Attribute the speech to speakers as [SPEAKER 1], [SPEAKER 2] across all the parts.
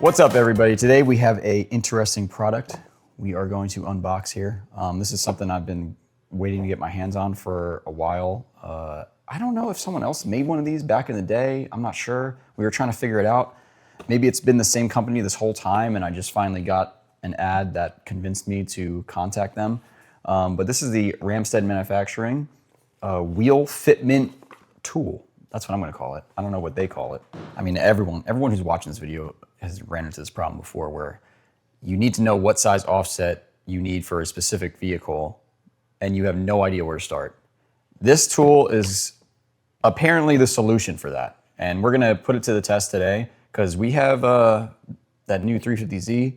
[SPEAKER 1] What's up, everybody? Today we have a interesting product we are going to unbox here. This is something I've been waiting to get my hands on for a while. I don't know if someone else made one of these back in the day. I'm not sure. We were trying to figure it out. Maybe it's been the same company this whole time and I just finally got an ad that convinced me to contact them. But this is the Ramstead Manufacturing wheel fitment tool. That's what I'm gonna call it. I don't know what they call it. I mean, everyone who's watching this video has ran into this problem before where you need to know what size offset you need for a specific vehicle and you have no idea where to start. This tool is apparently the solution for that. And we're gonna put it to the test today because we have that new 350Z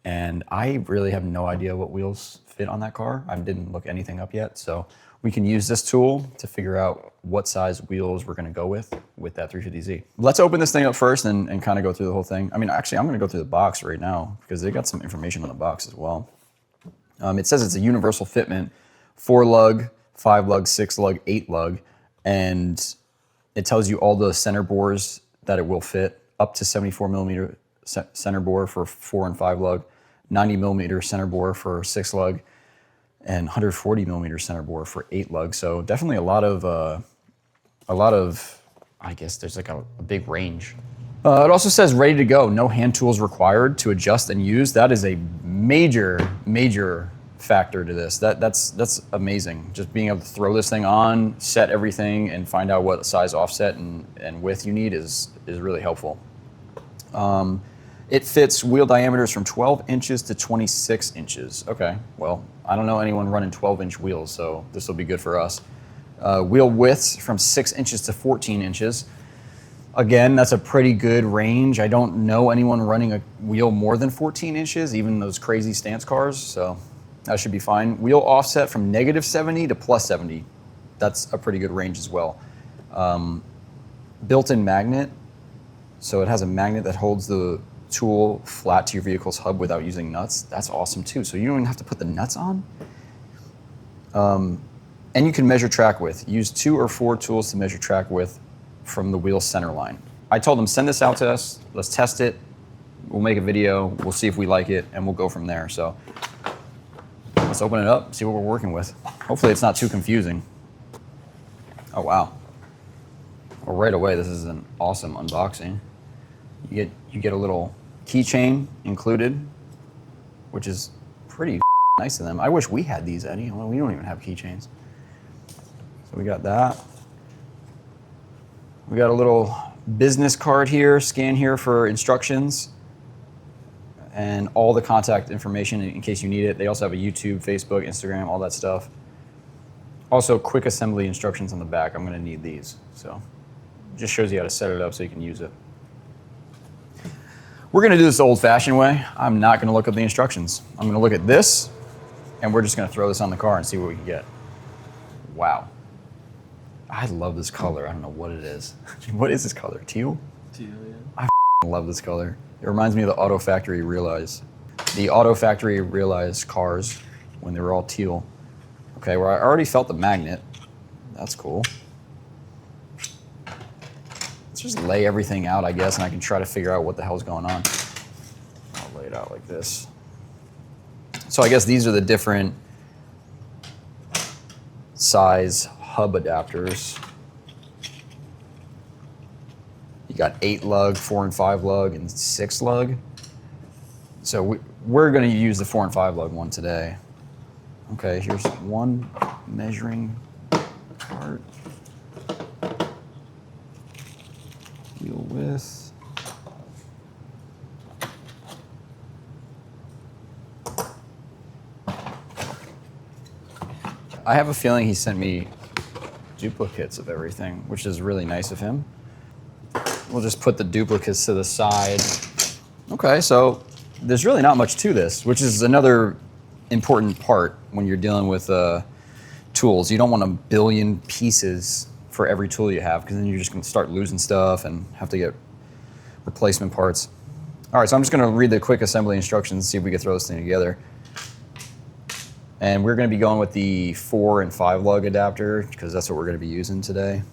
[SPEAKER 1] and I really have no idea what wheels fit on that car. I didn't look anything up yet. So we can use this tool to figure out what size wheels we're gonna go with that 350Z. Let's open this thing up first and kind of go through the whole thing. I mean, actually, I'm gonna go through the box right now because they got some information on the box as well. It says it's a universal fitment, 4-lug, 5-lug, 6-lug, 8-lug, and it tells you all the center bores that it will fit, up to 74 millimeter center bore for 4 and 5-lug, 90 millimeter center bore for 6-lug, and 140 millimeter center bore for 8-lug. So definitely a lot of, I guess there's like a big range. It also says ready to go, no hand tools required to adjust and use. That is a major factor to this. That's amazing. Just being able to throw this thing on, set everything, and find out what size offset and width you need is really helpful. It fits wheel diameters from 12 inches to 26 inches. Okay, well, I don't know anyone running 12-inch wheels, so this will be good for us. Wheel widths from 6 inches to 14 inches. Again, that's a pretty good range. I don't know anyone running a wheel more than 14 inches, even those crazy stance cars, so that should be fine. Wheel offset from -70 to +70. That's a pretty good range as well. Built-in magnet, so it has a magnet that holds the tool flat to your vehicle's hub without using nuts. That's awesome too. So you don't even have to put the nuts on. And you can measure track width. Use 2 or 4 tools to measure track width from the wheel center line. I told them, send this out to us. Let's test it. We'll make a video. We'll see if we like it and we'll go from there. So let's open it up, see what we're working with. Hopefully it's not too confusing. Oh, wow. Well, right away, this is an awesome unboxing. You get a little keychain included, which is pretty nice of them. I wish we had these, Eddie. Well, we don't even have keychains. So we got that. We got a little business card here, scan here for instructions, and all the contact information in case you need it. They also have a YouTube, Facebook, Instagram, all that stuff. Also, quick assembly instructions on the back. I'm gonna need these. So it just shows you how to set it up so you can use it. We're gonna do this the old-fashioned way. I'm not gonna look up the instructions. I'm gonna look at this, and we're just gonna throw this on the car and see what we can get. Wow. I love this color. I don't know what it is. What is this color? Teal?
[SPEAKER 2] Teal, yeah.
[SPEAKER 1] I love this color. It reminds me of the Auto Factory Realize. The Auto Factory Realize cars when they were all teal. Okay, well, I already felt the magnet. That's cool. Let's just lay everything out, I guess, and I can try to figure out what the hell's going on. I'll lay it out like this. So I guess these are the different size hub adapters. You got 8-lug, 4 and 5-lug, and 6-lug. So we're gonna use the 4 and 5-lug one today. Okay, here's one measuring part. Wheel width. I have a feeling he sent me duplicates of everything, which is really nice of him. We'll just put the duplicates to the side. Okay, so there's really not much to this, which is another important part when you're dealing with tools. You don't want a billion pieces for every tool you have because then you're just gonna start losing stuff and have to get replacement parts. All right, so I'm just gonna read the quick assembly instructions and see if we can throw this thing together. And we're gonna be going with the 4 and 5-lug adapter because that's what we're gonna be using today.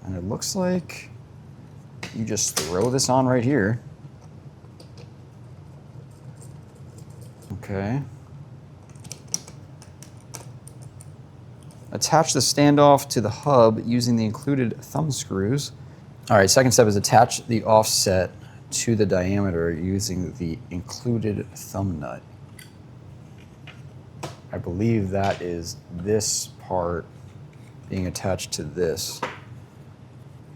[SPEAKER 1] And it looks like you just throw this on right here. Okay. Attach the standoff to the hub using the included thumb screws. All right, second step is attach the offset to the diameter using the included thumb nut. I believe that is this part being attached to this.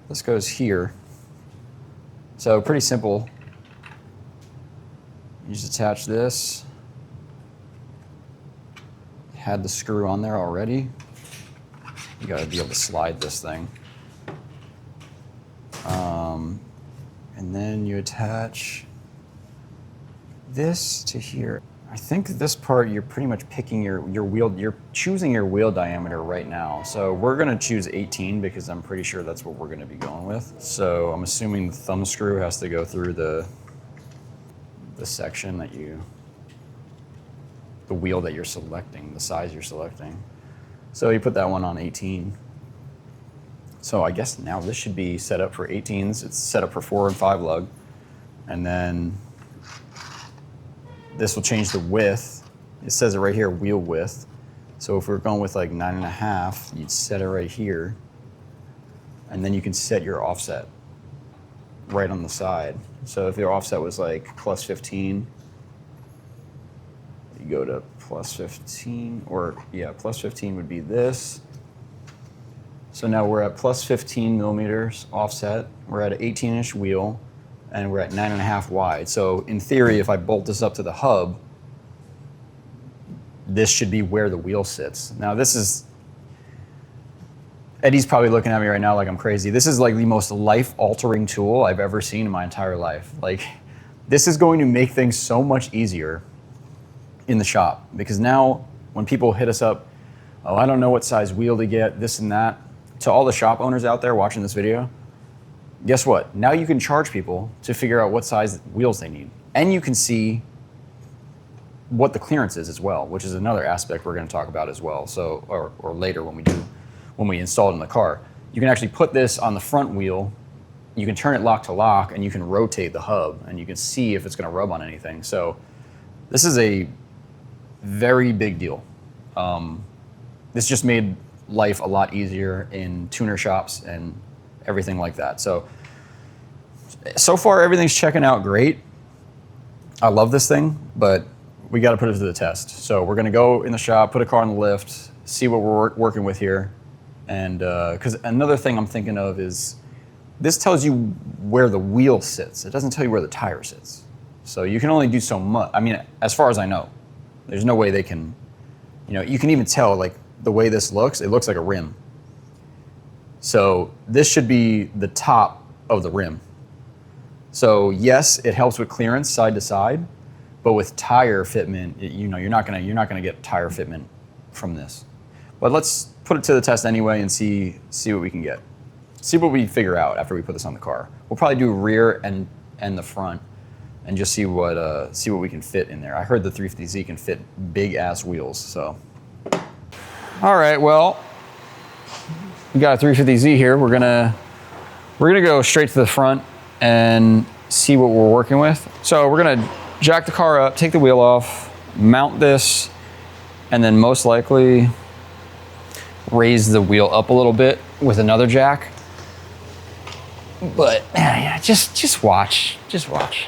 [SPEAKER 1] This goes here. So pretty simple. You just attach this. Had the screw on there already. You gotta be able to slide this thing. And then you attach this to here. I think this part, you're pretty much picking your wheel, you're choosing your wheel diameter right now. So we're gonna choose 18 because I'm pretty sure that's what we're gonna be going with. So I'm assuming the thumb screw has to go through the section that the wheel that you're selecting, the size you're selecting. So you put that one on 18. So I guess now this should be set up for 18s. It's set up for 4 and 5 lug. And then this will change the width. It says it right here, wheel width. So if we're going with like 9.5, you'd set it right here. And then you can set your offset right on the side. So if your offset was like plus 15, you go to plus 15, or yeah, plus 15 would be this. So now we're at plus 15 millimeters offset. We're at an 18-inch wheel, and we're at 9.5 wide. So in theory, if I bolt this up to the hub, this should be where the wheel sits. Now this is, Eddie's probably looking at me right now like I'm crazy. This is like the most life-altering tool I've ever seen in my entire life. Like, this is going to make things so much easier in the shop, because now when people hit us up, oh, I don't know what size wheel to get, this and that, to all the shop owners out there watching this video, guess what? Now you can charge people to figure out what size wheels they need. And you can see what the clearance is as well, which is another aspect we're gonna talk about as well. So, or later when we install it in the car. You can actually put this on the front wheel, you can turn it lock to lock, and you can rotate the hub, and you can see if it's gonna rub on anything. So this is a very big deal. This just made life a lot easier in tuner shops and everything like that. So far everything's checking out great. I love this thing, but we got to put it to the test. So we're going to go in the shop, put a car on the lift, see what we're working with here. And because another thing I'm thinking of is this tells you where the wheel sits. It doesn't tell you where the tire sits. So you can only do so much. I mean, as far as I know, there's no way they can, you can even tell like the way this looks, it looks like a rim. So this should be the top of the rim. So yes, it helps with clearance side to side, but with tire fitment, you're not gonna get tire fitment from this. But let's put it to the test anyway and see what we can get. See what we figure out after we put this on the car. We'll probably do rear and the front, and just see what we can fit in there. I heard the 350Z can fit big ass wheels. So, all right, well, we got a 350Z here. We're gonna go straight to the front and see what we're working with. So we're gonna jack the car up, take the wheel off, mount this, and then most likely raise the wheel up a little bit with another jack. But yeah, just watch, just watch.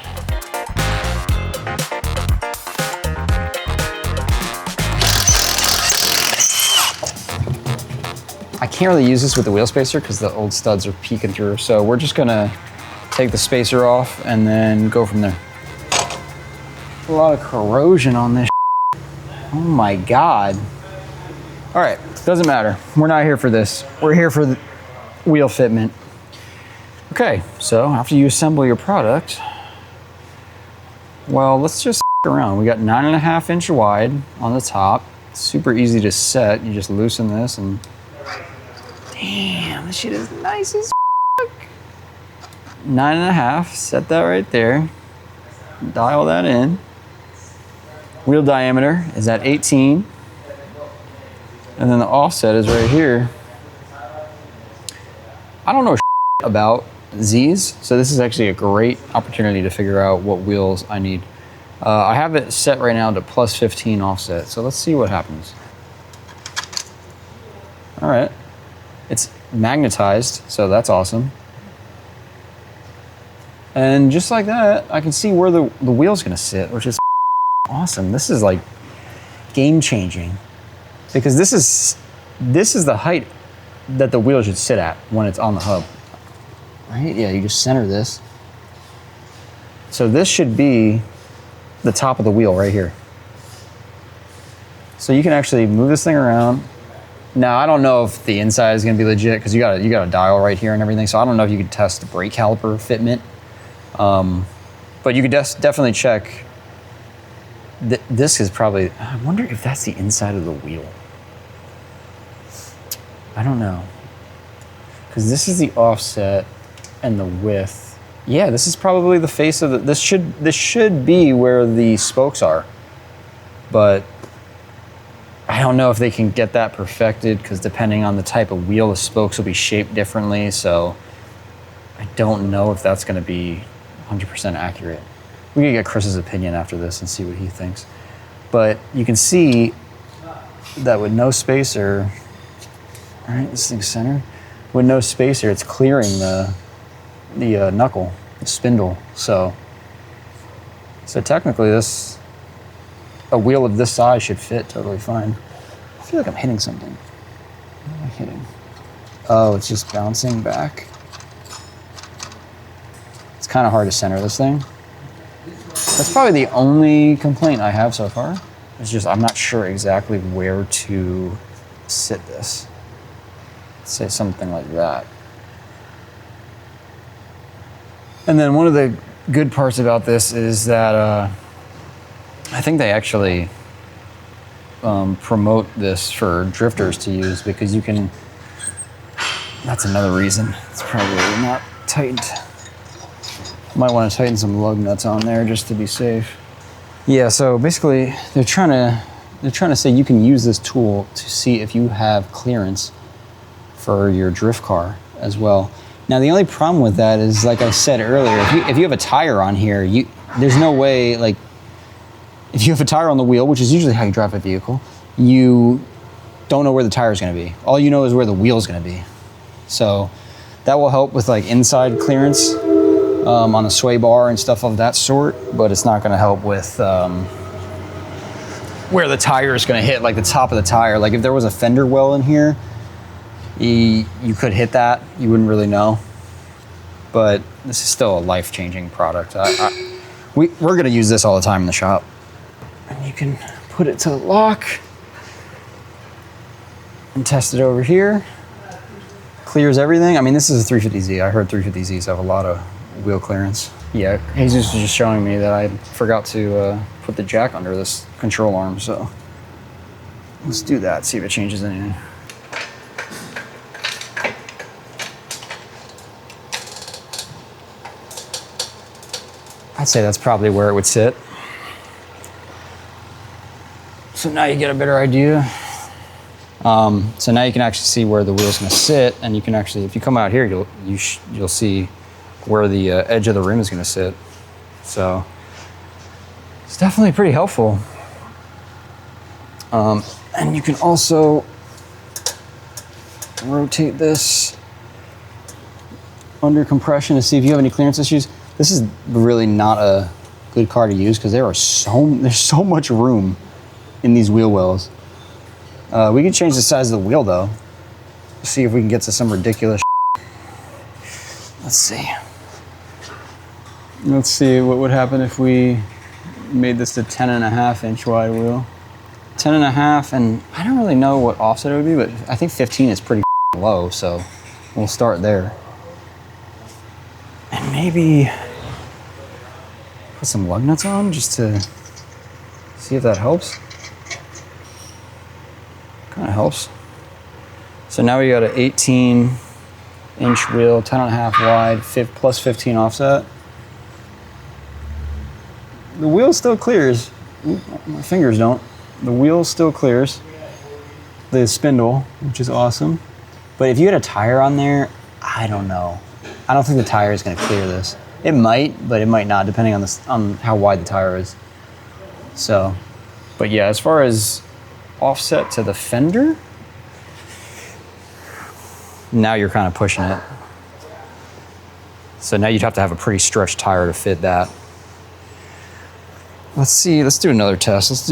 [SPEAKER 1] I can't really use this with the wheel spacer because the old studs are peeking through. So we're just gonna take the spacer off and then go from there. A lot of corrosion on this. Oh my God. All right, doesn't matter. We're not here for this. We're here for the wheel fitment. Okay, so after you assemble your product, well, let's just around. We got 9.5 inch wide on the top. Super easy to set. You just loosen this and damn, this shit is nice as fuck. 9.5, set that right there. Dial that in. Wheel diameter is at 18. And then the offset is right here. I don't know about Z's. So this is actually a great opportunity to figure out what wheels I need. I have it set right now to plus 15 offset. So let's see what happens. All right. It's magnetized, so that's awesome. And just like that, I can see where the wheel's gonna sit, which is awesome. This is like game changing, because this is the height that the wheel should sit at when it's on the hub. Right? Yeah, you just center this. So this should be the top of the wheel right here. So you can actually move this thing around. Now, I don't know if the inside is gonna be legit, because you got a dial right here and everything, so I don't know if you could test the brake caliper fitment. But you could definitely check. This is probably, I wonder if that's the inside of the wheel. I don't know. Because this is the offset and the width. Yeah, this is probably the face of the, this should be where the spokes are. But I don't know if they can get that perfected, because depending on the type of wheel, the spokes will be shaped differently. So I don't know if that's gonna be 100% accurate. We can get Chris's opinion after this and see what he thinks. But you can see that with no spacer, all right, this thing's centered. With no spacer, it's clearing the knuckle, the spindle. So technically a wheel of this size should fit totally fine. I feel like I'm hitting something. What am I hitting? Oh, it's just bouncing back. It's kind of hard to center this thing. That's probably the only complaint I have so far. It's just I'm not sure exactly where to sit this. Let's say something like that. And then one of the good parts about this is that I think they actually promote this for drifters to use, because you can, that's another reason it's probably not tightened. Might want to tighten some lug nuts on there just to be safe. Yeah, so basically they're trying to say you can use this tool to see if you have clearance for your drift car as well. Now the only problem with that is, like I said earlier, if you have a tire on here, there's no way, like, if you have a tire on the wheel, which is usually how you drive a vehicle, you don't know where the tire is going to be. All you know is where the wheel is going to be. So that will help with like inside clearance on the sway bar and stuff of that sort, but it's not going to help with where the tire is going to hit, like the top of the tire. Like if there was a fender well in here, you could hit that. You wouldn't really know. But this is still a life-changing product. We're going to use this all the time in the shop. And you can put it to lock and test it over here. Clears everything. I mean, this is a 350Z. I heard 350Zs have a lot of wheel clearance. Yeah, Jesus was just showing me that I forgot to put the jack under this control arm, so let's do that, see if it changes anything. I'd say that's probably where it would sit. So now you get a better idea. So now you can actually see where the wheel's gonna sit, and you can actually, if you come out here, you'll see where the edge of the rim is gonna sit. So it's definitely pretty helpful. And you can also rotate this under compression to see if you have any clearance issues. This is really not a good car to use because there's so much room in these wheel wells. We can change the size of the wheel though. See if we can get to some ridiculous Let's see. Let's see what would happen if we made this a 10.5 inch wide wheel. 10.5, and I don't really know what offset it would be, but I think 15 is pretty low, so we'll start there. And maybe put some lug nuts on just to see if that helps. Kind of helps. So now we got an 18 inch wheel, 10.5 wide, plus 15 offset. The wheel still clears. My fingers don't. The wheel still clears. The spindle, which is awesome. But if you had a tire on there, I don't know.
[SPEAKER 2] I don't think the tire is going to clear this. It might, but it might not, depending on how wide the tire is. So, but yeah, as far as offset to the fender, now you're kind of pushing it. So now you'd have to have a pretty stretched tire to fit that. Let's see, let's do another test. Let's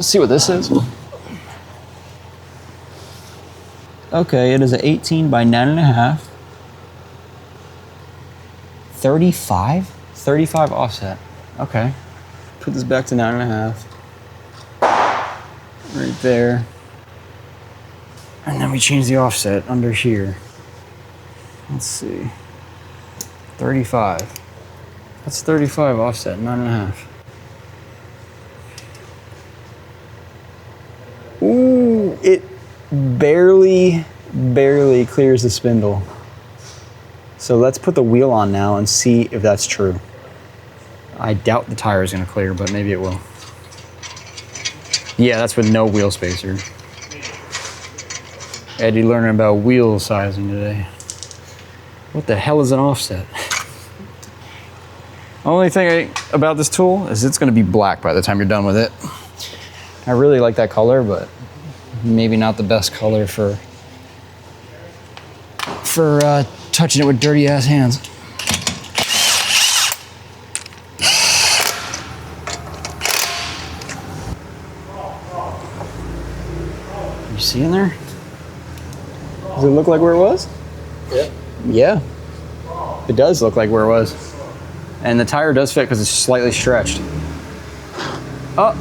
[SPEAKER 2] see what this is. Okay, it is an 18 by 9.5. 35? 35 offset. Okay. Put this back to 9.5. Right there. And then we change the offset under here. Let's see. 35. That's 35 offset, 9.5. Ooh, it barely clears the spindle. So let's put the wheel on now and see if that's true. I doubt the tire is going to clear, but maybe it will. Yeah, that's with no wheel spacer. Eddie learning about wheel sizing today. What the hell is an offset? Only thing about this tool is it's going to be black by the time you're done with it. I really like that color, but maybe not the best color for touching it with dirty ass hands. You see in there? Does it look like where it was?
[SPEAKER 3] Yeah.
[SPEAKER 2] Yeah. It does look like where it was. And the tire does fit because it's slightly stretched. Oh.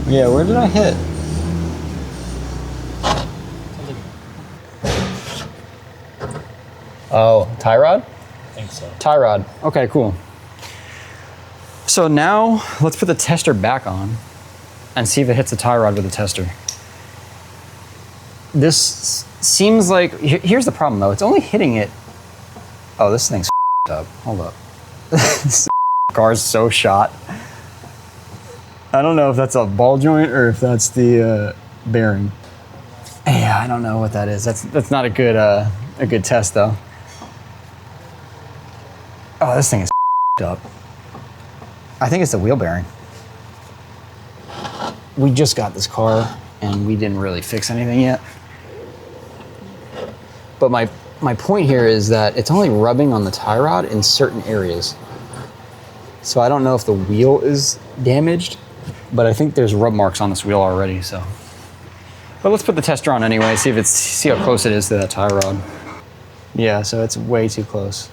[SPEAKER 2] Yeah, where did I hit? Oh, tie rod?
[SPEAKER 3] I think so.
[SPEAKER 2] Tie rod. Okay, cool. So now let's put the tester back on and see if it hits the tie rod with the tester. This seems like, here's the problem though, it's only hitting it. Oh, this thing's up. Hold up. This car's so shot. I don't know if that's a ball joint or if that's the bearing. Yeah, I don't know what that is. That's not a good test though. Oh, this thing is up. I think it's the wheel bearing. We just got this car and we didn't really fix anything yet. But my point here is that it's only rubbing on the tie rod in certain areas. So I don't know if the wheel is damaged, but I think there's rub marks on this wheel already, so. But let's put the tester on anyway, see how close it is to that tie rod. Yeah, so it's way too close.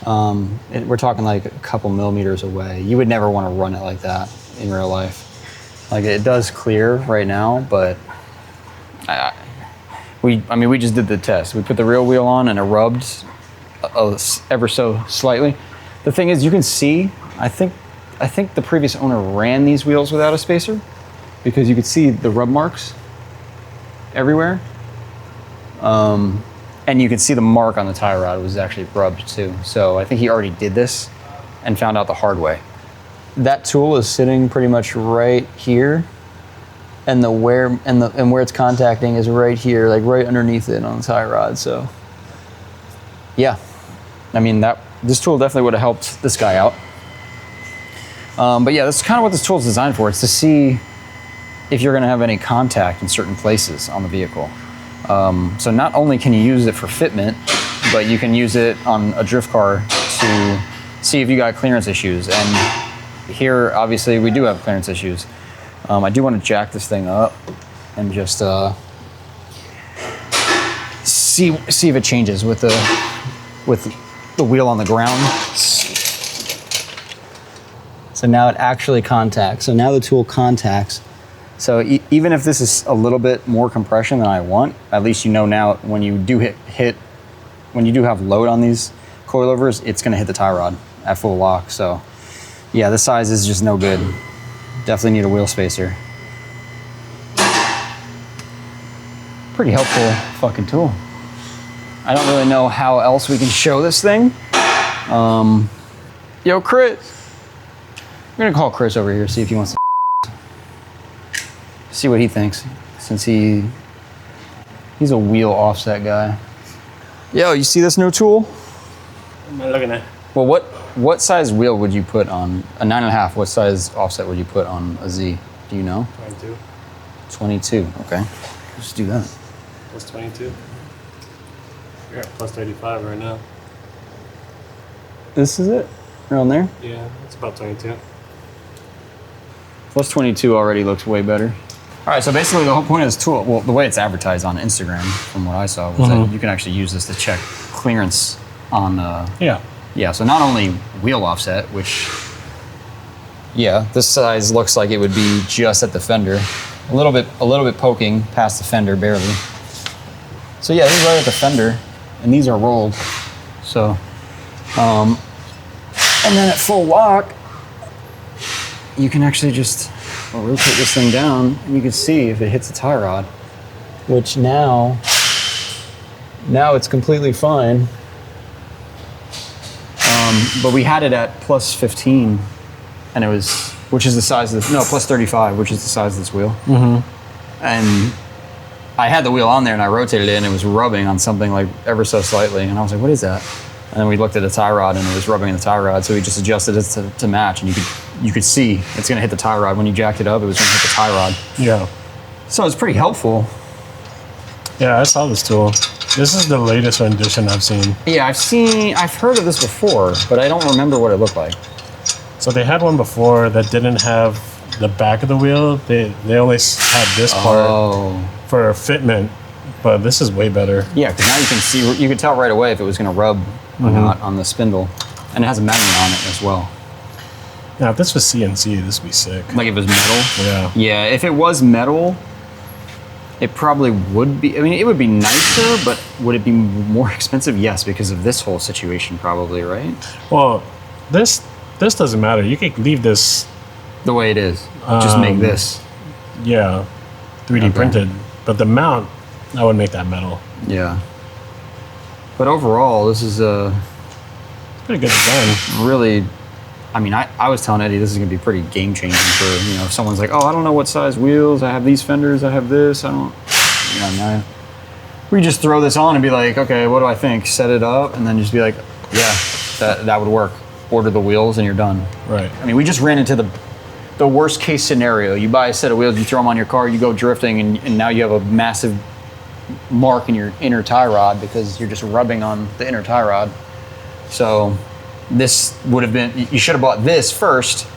[SPEAKER 2] We're talking like a couple millimeters away. You would never want to run it like that in real life. Like it does clear right now, but we just did the test. We put the real wheel on and it rubbed ever so slightly. The thing is, you can see, I think the previous owner ran these wheels without a spacer because you could see the rub marks everywhere. And you can see the mark on the tie rod was actually rubbed too. So I think he already did this and found out the hard way. That tool is sitting pretty much right here, and where it's contacting is right here, like right underneath it on the tie rod. So yeah, I mean this tool definitely would have helped this guy out. But yeah, that's kind of what this tool is designed for. It's to see if you're going to have any contact in certain places on the vehicle. So not only can you use it for fitment, but you can use it on a drift car to see if you got clearance issues. And here, obviously, we do have clearance issues. I do want to jack this thing up and just see if it changes with the wheel on the ground. So now it actually contacts. So now the tool contacts. So even if this is a little bit more compression than I want, at least you know now when you do when you do have load on these coilovers, it's going to hit the tie rod at full lock. So yeah, this size is just no good. Definitely need a wheel spacer. Pretty helpful fucking tool. I don't really know how else we can show this thing. Yo, Chris. I'm gonna call Chris over here, see if he wants to see what he thinks, since he's a wheel offset guy. Yo, you see this new tool?
[SPEAKER 3] What am I looking at?
[SPEAKER 2] Well, what size wheel would you put on a 9.5? What size offset would you put on a Z? Do you know?
[SPEAKER 3] 22.
[SPEAKER 2] 22. Okay, let's do that.
[SPEAKER 3] Plus 22. You're at plus 35 right now.
[SPEAKER 2] This is it? Around there?
[SPEAKER 3] Yeah, it's about 22.
[SPEAKER 2] Plus 22 already looks way better. All right, so basically the whole point of this tool, well, the way it's advertised on Instagram, from what I saw, was that you can actually use this to check clearance on. Yeah. So not only wheel offset, which, yeah, this size looks like it would be just at the fender, a little bit poking past the fender, barely. So yeah, this is right at the fender, and these are rolled. So, and then at full lock, you can actually just rotate this thing down, and you can see if it hits the tie rod, which now it's completely fine. But we had it at plus 15, and it was, which is the size of this, no, plus 35, which is the size of this wheel. And I had the wheel on there, and I rotated it, and it was rubbing on something like ever so slightly, and I was like, what is that? And then we looked at the tie rod, and it was rubbing the tie rod, so we just adjusted it to match, and you could see it's gonna hit the tie rod. When you jacked it up, it was gonna hit the tie rod.
[SPEAKER 3] Yeah.
[SPEAKER 2] So it's pretty helpful.
[SPEAKER 3] Yeah, I saw this tool. This is the latest rendition I've seen.
[SPEAKER 2] Yeah, I've heard of this before, but I don't remember what it looked like.
[SPEAKER 3] So they had one before that didn't have the back of the wheel. They only had this part for fitment, but this is way better.
[SPEAKER 2] Yeah, because now you can see, you can tell right away if it was going to rub or not on the spindle, and it has a magnet on it as well.
[SPEAKER 3] Now, if this was CNC, this would be sick.
[SPEAKER 2] Like if it was metal.
[SPEAKER 3] Yeah.
[SPEAKER 2] Yeah, if it was metal, it probably would be. I mean, it would be nicer, but would it be more expensive? Yes, because of this whole situation, probably, right?
[SPEAKER 3] Well, this doesn't matter. You can leave this
[SPEAKER 2] the way it is. Just make this.
[SPEAKER 3] Yeah, 3D printed. But the mount, I would make that metal.
[SPEAKER 2] Yeah. But overall, this is a
[SPEAKER 3] pretty good design.
[SPEAKER 2] Really, I mean, I was telling Eddie this is going to be pretty game changing for, if someone's like, oh, I don't know what size wheels, I have these fenders, I have this, I don't, no. We just throw this on and be like, okay, what do I think? Set it up, and then just be like, yeah, that would work. Order the wheels and you're done.
[SPEAKER 3] Right.
[SPEAKER 2] I mean, we just ran into the worst case scenario. You buy a set of wheels, you throw them on your car, you go drifting, and now you have a massive mark in your inner tie rod because you're just rubbing on the inner tie rod. So this would have been, you should have bought this first,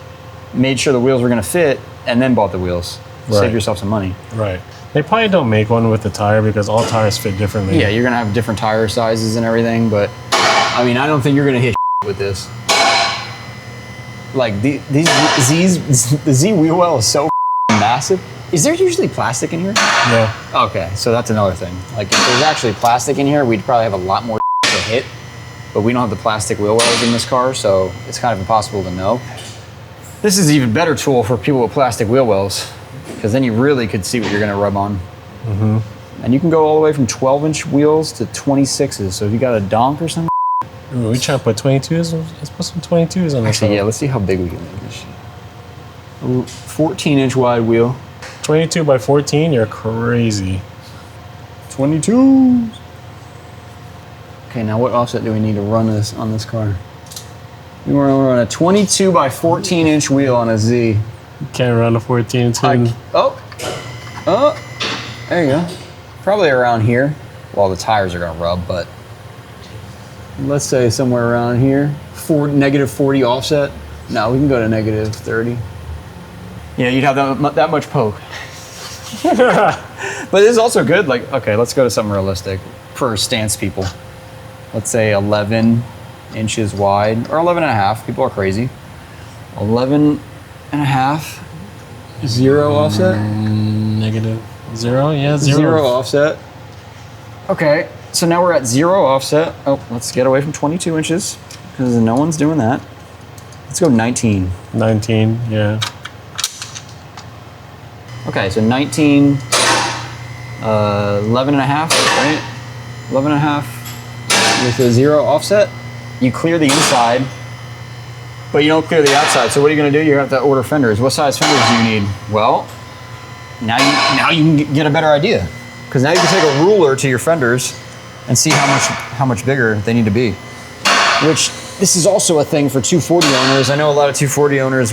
[SPEAKER 2] made sure the wheels were going to fit, and then bought the wheels.
[SPEAKER 3] Right.
[SPEAKER 2] Save yourself some money.
[SPEAKER 3] Right. They probably don't make one with the tire because all tires fit differently.
[SPEAKER 2] Yeah, you're going to have different tire sizes and everything, but I mean, I don't think you're going to hit with this. Like the Z wheel well is so massive. Is there usually plastic in here?
[SPEAKER 3] Yeah.
[SPEAKER 2] Okay, so that's another thing. Like if there's actually plastic in here, we'd probably have a lot more to hit, but we don't have the plastic wheel wells in this car, so it's kind of impossible to know. This is an even better tool for people with plastic wheel wells, because then you really could see what you're gonna rub on. And you can go all the way from 12-inch wheels to 26s, so if you got a donk or something.
[SPEAKER 3] Ooh, we trying to put 22s? Let's put some 22s on this.
[SPEAKER 2] Actually, yeah, let's see how big we can make this shit. 14-inch wide wheel.
[SPEAKER 3] 22 by 14, you're crazy.
[SPEAKER 2] 22. Okay, now what offset do we need to run this on this car? We want to run a 22 by 14-inch wheel on a Z.
[SPEAKER 3] You can't run a 14 to
[SPEAKER 2] There you go. Probably around here. Well, the tires are gonna rub, but let's say somewhere around here. Negative 40 offset. No, we can go to negative 30. Yeah, you'd have that much poke. But this is also good. Like, okay, let's go to something realistic for stance people. Let's say 11 inches wide, or 11 and a half. People are crazy. 11 and a half. Zero offset?
[SPEAKER 3] Negative 0, yeah, 0.
[SPEAKER 2] Zero offset. Okay, so now we're at 0 offset. Oh, let's get away from 22 inches, because no one's doing that. Let's go 19.
[SPEAKER 3] 19, yeah.
[SPEAKER 2] Okay, so 19, 11 and a half, right? 11 and a half with a 0 offset. You clear the inside, but you don't clear the outside. So what are you gonna do? You have to order fenders. What size fenders do you need? Well, now you can get a better idea. Because now you can take a ruler to your fenders and see how much bigger they need to be. Which, this is also a thing for 240 owners. I know a lot of 240 owners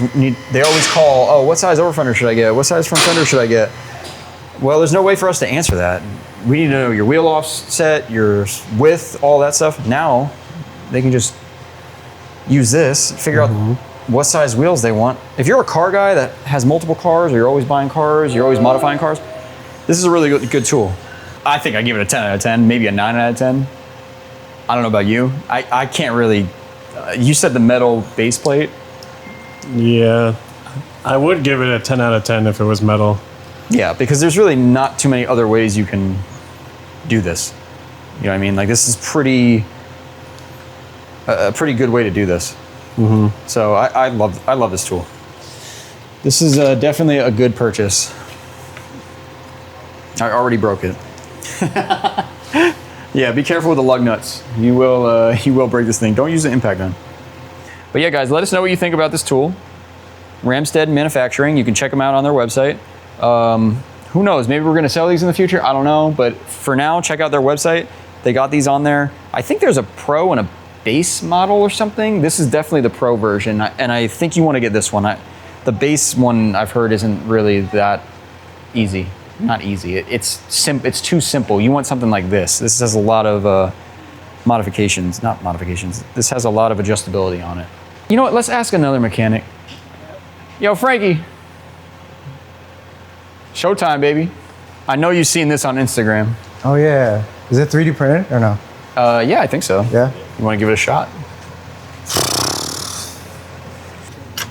[SPEAKER 2] they always call, oh, what size over fender should I get? What size front fender should I get? Well, there's no way for us to answer that. We need to know your wheel offset, your width, all that stuff. Now, they can just use this, figure out what size wheels they want. If you're a car guy that has multiple cars, or you're always buying cars, you're always modifying cars, this is a really good tool. I think I give it a 10 out of 10, maybe a 9 out of 10. I don't know about you. I can't really, you said the metal base plate.
[SPEAKER 3] Yeah, I would give it a 10 out of 10 if it was metal.
[SPEAKER 2] Yeah, because there's really not too many other ways you can do this. You know what I mean? Like, this is a pretty good way to do this. So I love this tool. This is definitely a good purchase. I already broke it. Yeah, be careful with the lug nuts. You will break this thing. Don't use the impact gun. But yeah, guys, let us know what you think about this tool. Ramstead Manufacturing. You can check them out on their website. Who knows? Maybe we're going to sell these in the future. I don't know. But for now, check out their website. They got these on there. I think there's a Pro and a base model or something. This is definitely the Pro version, and I think you want to get this one. The base one I've heard isn't really that easy. Not easy. It's too simple. You want something like this. This has a lot of modifications. Not modifications. This has a lot of adjustability on it. You know what? Let's ask another mechanic. Yo, Frankie. Showtime, baby. I know you've seen this on Instagram.
[SPEAKER 4] Oh yeah. Is it 3D printed or no?
[SPEAKER 2] Yeah, I think so.
[SPEAKER 4] Yeah.
[SPEAKER 2] You want to give it a shot?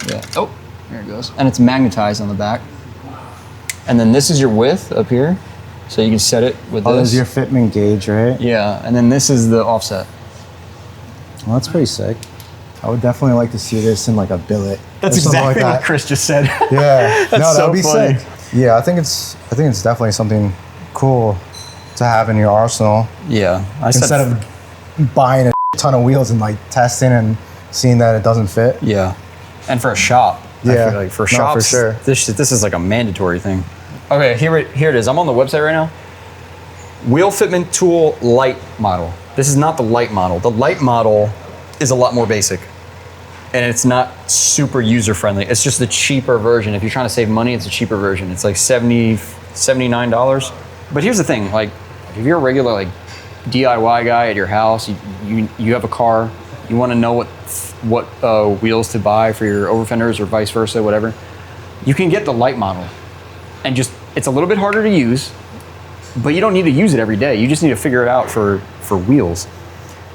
[SPEAKER 2] Yeah. Oh, there it goes. And it's magnetized on the back. And then this is your width up here. So you can set it with
[SPEAKER 4] Oh,
[SPEAKER 2] this.
[SPEAKER 4] there's your fitment gauge, right?
[SPEAKER 2] Yeah, and then this is the offset.
[SPEAKER 4] Well, that's pretty sick. I would definitely like to see this in like a billet.
[SPEAKER 2] That's
[SPEAKER 4] or something
[SPEAKER 2] exactly
[SPEAKER 4] like
[SPEAKER 2] what
[SPEAKER 4] that.
[SPEAKER 2] Chris just said.
[SPEAKER 4] Yeah.
[SPEAKER 2] That's
[SPEAKER 4] no, that
[SPEAKER 2] so
[SPEAKER 4] would be
[SPEAKER 2] funny.
[SPEAKER 4] sick. Yeah, I think it's definitely something cool to have in your arsenal.
[SPEAKER 2] Yeah.
[SPEAKER 4] Instead of buying a ton of wheels and like testing and seeing that it doesn't fit.
[SPEAKER 2] Yeah. And for a shop. I
[SPEAKER 4] Yeah.
[SPEAKER 2] feel like for
[SPEAKER 4] No,
[SPEAKER 2] shops,
[SPEAKER 4] for sure.
[SPEAKER 2] this is like a mandatory thing. Okay, here it is. I'm on the website right now. Wheel fitment tool Lite model. This is not the Lite model. The Lite model is a lot more basic. And it's not super user-friendly. It's just the cheaper version. If you're trying to save money, it's a cheaper version. It's like $79. But here's the thing, like, if you're a regular like DIY guy at your house, you have a car, you want to know what wheels to buy for your over fenders or vice versa, whatever, you can get the Lite model. And just, it's a little bit harder to use, but you don't need to use it every day. You just need to figure it out for wheels.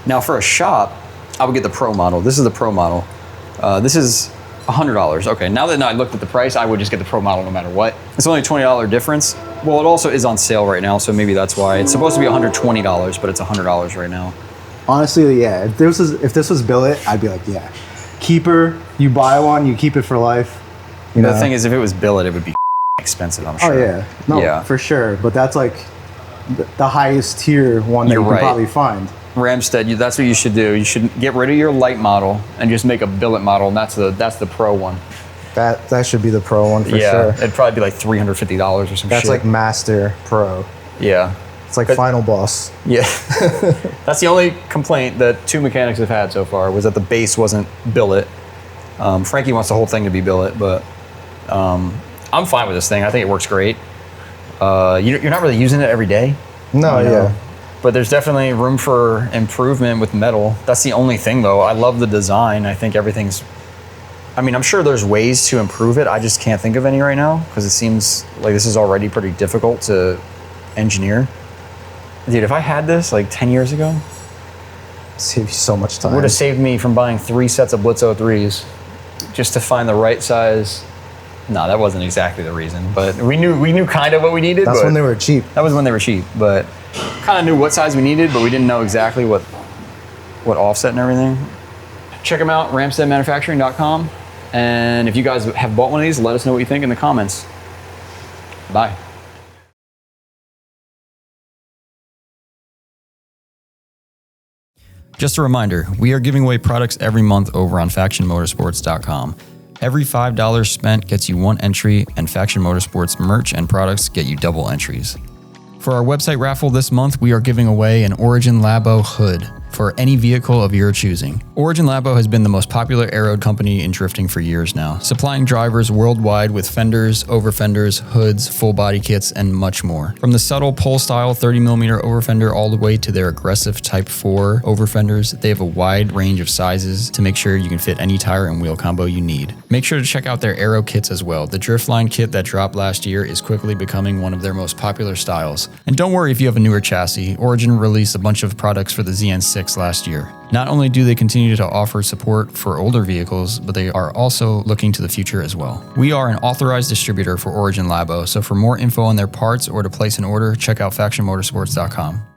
[SPEAKER 2] Now for a shop, I would get the Pro model. This is the Pro model. This is $100. Okay, now that I looked at the price, I would just get the Pro model no matter what. It's only a $20 difference. Well, it also is on sale right now, so maybe that's why. It's supposed to be $120, but it's $100 right now.
[SPEAKER 4] Honestly, yeah. If this was billet, I'd be like, yeah. Keeper, you buy one, you keep it for life. You know?
[SPEAKER 2] The thing is, if it was billet, it would be expensive, I'm sure.
[SPEAKER 4] Oh yeah. No,
[SPEAKER 2] Yeah.
[SPEAKER 4] for sure. But that's like the highest tier one that
[SPEAKER 2] You're
[SPEAKER 4] you can
[SPEAKER 2] right.
[SPEAKER 4] probably find.
[SPEAKER 2] Ramstead, that's what you should do. You should get rid of your Lite model and just make a billet model, and that's the Pro one.
[SPEAKER 4] That should be the Pro one for
[SPEAKER 2] Yeah,
[SPEAKER 4] sure.
[SPEAKER 2] it'd probably be like $350 or some
[SPEAKER 4] That's
[SPEAKER 2] shit.
[SPEAKER 4] like Master Pro.
[SPEAKER 2] Yeah.
[SPEAKER 4] It's like
[SPEAKER 2] But-
[SPEAKER 4] Final Boss.
[SPEAKER 2] Yeah. That's the only complaint that two mechanics have had so far, was that the base wasn't billet. Frankie wants the whole thing to be billet, but I'm fine with this thing. I think it works great. You're not really using it every day.
[SPEAKER 4] No,
[SPEAKER 2] you know?
[SPEAKER 4] yeah.
[SPEAKER 2] But there's definitely room for improvement with metal. That's the only thing, though. I love the design. I think everything's... I mean, I'm sure there's ways to improve it. I just can't think of any right now, because it seems like this is already pretty difficult to engineer. Dude, if I had this like 10 years ago,
[SPEAKER 4] Save you so much time.
[SPEAKER 2] it would have saved me from buying 3 sets of Blitz 03s just to find the right size. No, that wasn't exactly the reason, but we knew kind of what we needed.
[SPEAKER 4] That's
[SPEAKER 2] but
[SPEAKER 4] when they were cheap.
[SPEAKER 2] That was when they were cheap, but kind of knew what size we needed, but we didn't know exactly what offset and everything. Check them out, ramsteadmanufacturing.com. And if you guys have bought one of these, let us know what you think in the comments. Bye. Just a reminder, we are giving away products every month over on factionmotorsports.com. Every $5 spent gets you 1 entry, and Faction Motorsports merch and products get you double entries.
[SPEAKER 1] For our website raffle this month, we are giving away an Origin Labo hood for any vehicle of your choosing. Origin Labo has been the most popular aero company in drifting for years now, supplying drivers worldwide with fenders, over fenders, hoods, full body kits, and much more. From the subtle pole style 30mm over fender all the way to their aggressive Type 4 over fenders, they have a wide range of sizes to make sure you can fit any tire and wheel combo you need. Make sure to check out their aero kits as well. The Driftline kit that dropped last year is quickly becoming one of their most popular styles. And don't worry if you have a newer chassis. Origin released a bunch of products for the ZN6 last year. Not only do they continue to offer support for older vehicles, but they are also looking to the future as well. We are an authorized distributor for Origin Labo, so for more info on their parts or to place an order, check out factionmotorsports.com.